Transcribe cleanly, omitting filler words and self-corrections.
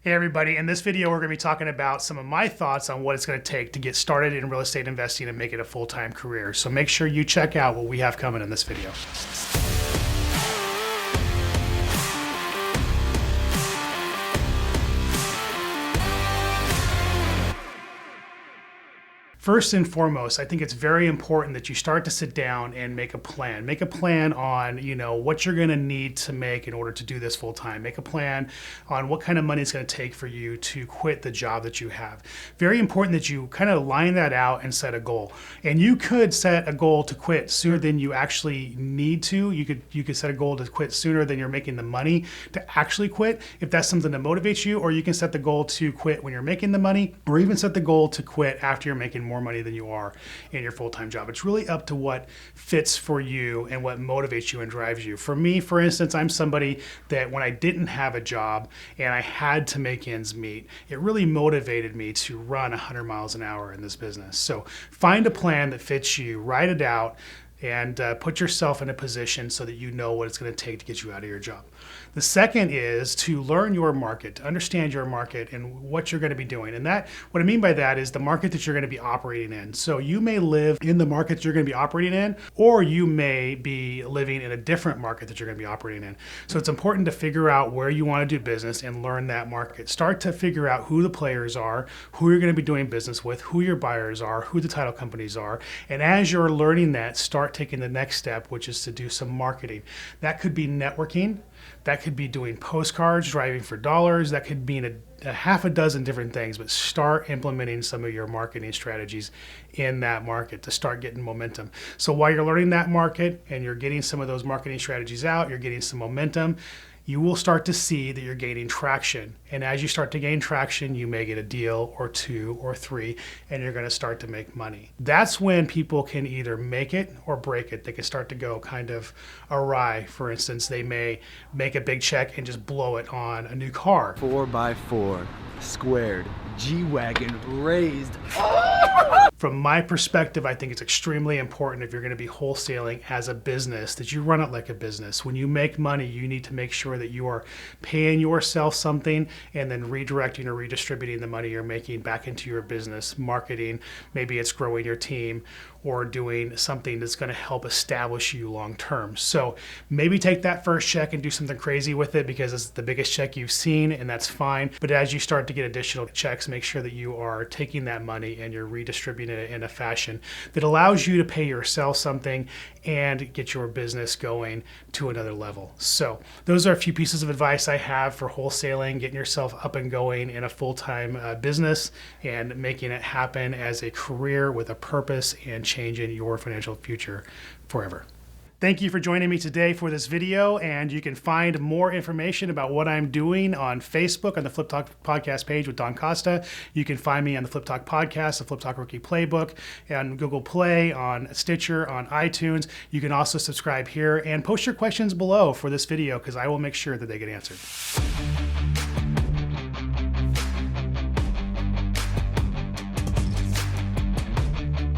Hey everybody, in this video we're going to be talking about some of my thoughts on what it's going to take to get started in real estate investing and make it a full-time career. So make sure you check out what we have coming in this video. First and foremost, I think it's very important that you start to sit down and make a plan. Make a plan on, what you're going to need to make in order to do this full time. Make a plan on what kind of money it's going to take for you to quit the job that you have. Very important that you kind of line that out and set a goal. And you could set a goal to quit sooner than you actually need to. You could set a goal to quit sooner than you're making the money to actually quit, if that's something that motivates you, or you can set the goal to quit when you're making the money, or even set the goal to quit after you're making more money than you are in your full-time job. It's really up to what fits for you and what motivates you and drives you. For me, for instance, I'm somebody that when I didn't have a job and I had to make ends meet, it really motivated me to run 100 miles an hour in this business. So find a plan that fits you, write it out, and put yourself in a position so that you know what it's going to take to get you out of your job. The second is to learn your market, to understand your market and what you're going to be doing. And what I mean by that is the market that you're going to be operating in. So you may live in the market that you're going to be operating in, or you may be living in a different market that you're going to be operating in. So it's important to figure out where you want to do business and learn that market. Start to figure out who the players are, who you're going to be doing business with, who your buyers are, who the title companies are. And as you're learning that, start taking the next step, which is to do some marketing. That could be networking. That could be doing postcards, driving for dollars. That could mean a half a dozen different things, but start implementing some of your marketing strategies in that market to start getting momentum. So while you're learning that market and you're getting some of those marketing strategies out, you're getting some momentum, you will start to see that you're gaining traction. And as you start to gain traction, you may get a deal or two or three, and you're going to start to make money. That's when people can either make it or break it. They can start to go kind of awry. For instance, they may make a big check and just blow it on a new car. 4x4, squared, G-Wagon, raised. From my perspective, I think it's extremely important if you're going to be wholesaling as a business that you run it like a business. When you make money, you need to make sure that you are paying yourself something and then redirecting or redistributing the money you're making back into your business, marketing. Maybe it's growing your team or doing something that's going to help establish you long term. So maybe take that first check and do something crazy with it because it's the biggest check you've seen, and that's fine. But as you start to get additional checks, make sure that you are taking that money and you're redistributing it in a fashion that allows you to pay yourself something and get your business going to another level. So those are a few pieces of advice I have for wholesaling, getting yourself up and going in a full-time business and making it happen as a career with a purpose and changing your financial future forever. Thank you for joining me today for this video, and you can find more information about what I'm doing on Facebook on the Flip Talk Podcast page with Don Costa. You can find me on the Flip Talk Podcast, the Flip Talk Rookie Playbook, on Google Play, on Stitcher, on iTunes. You can also subscribe here and post your questions below for this video because I will make sure that they get answered.